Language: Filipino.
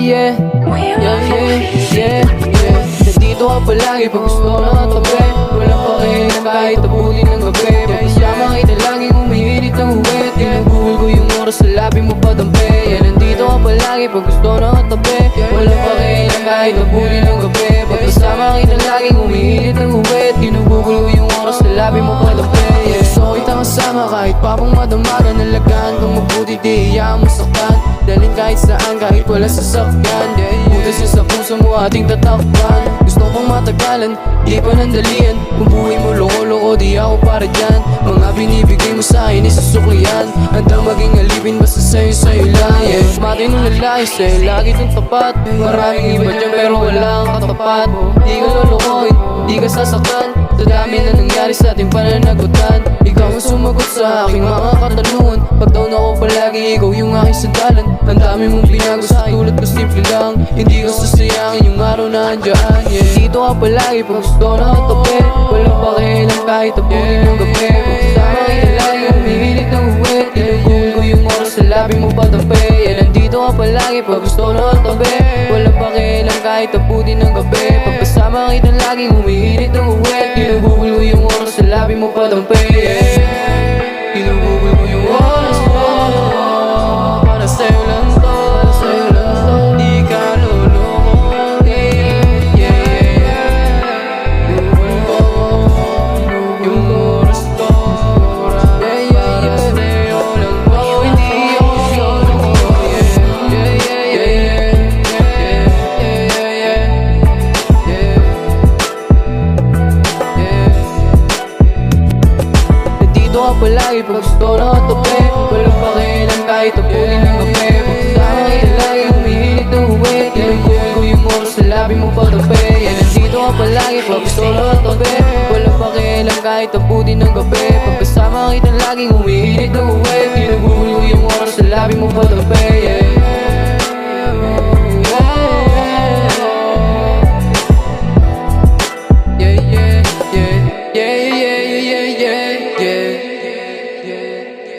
yeah, nandito ka palagi pag gusto na tabi. Walang pakialam kahit abutin ng gabi. Pagkasama kita laging umiinit ang uwet. Ginugugol ko yung oras sa labi mo padampi. Nandito ka palagi pag gusto na tabi. Walang pakialam kahit abutin ng gabi. Pagkasama kita laging umiinit ang uwet. Ginugugol ko yung oras sa labi mo padampi. Gusto kitang kasama kahit papang madamagan. Nalagaan kung mabuti di iyaan mo saktan. Dalhin kahit saan kahit wala sasakyan. Butas na sa puso mo ating tatakpan. Gusto kong matagalan, di pa nandalian. Kung buhay mo loko-loko di ako para dyan. Mga binibigay mo sa'kin ay susuklian. Handang maging alipin basta sa'yo lang. Matinong lalaki sa'yo lagi itong tapat. Maraming iba dyan pero walang katapat. Di ka lolokohin, di ka sasaktan. Sa dami na nangyari sa ating pananagutan. Ikaw ang sumagot sa aking mga katanungan. Pag down ako palagi, ikaw yung aking sandalan. Ang dami mong binago sa tulad ko simple lang. Hindi ko sasayangin yung araw na andyan. Dito ka palagi pag gusto na katabi. Walang pakialam kahit abutin ng gabi. Pagkasama kita lagi umiinit ng uwet. Ginugugol ko yung oras sa labi mo padampi. Nandito ka palagi pag gusto na katabi. Walang pakialam kahit abutin ng gabi. Pagkasama kita laging umiinit ng uwet. Ginugugol ko yung oras sa labi mo padampi. Ginugugol ko yung oras mo. Para sa'yo lang to, di ka luloko. Ginugugol ko yung oras ko. Para sa'yo lang to, hindi ako luloko. Nandito ka palagi pag gusto na katabi. Walang pakialam kahit abutin ng gabi. Pagkasama kita lagi umiinit ng uwet. Ginugugol ko yung oras sa labi mo padampi. Nandito ka palagi pag gusto na katabi. Walang pakialam kahit abutin ng gabi. Pagkasama kita laging umiinit ng uwet. Ginugugol ko yung oras sa labi mo padampi.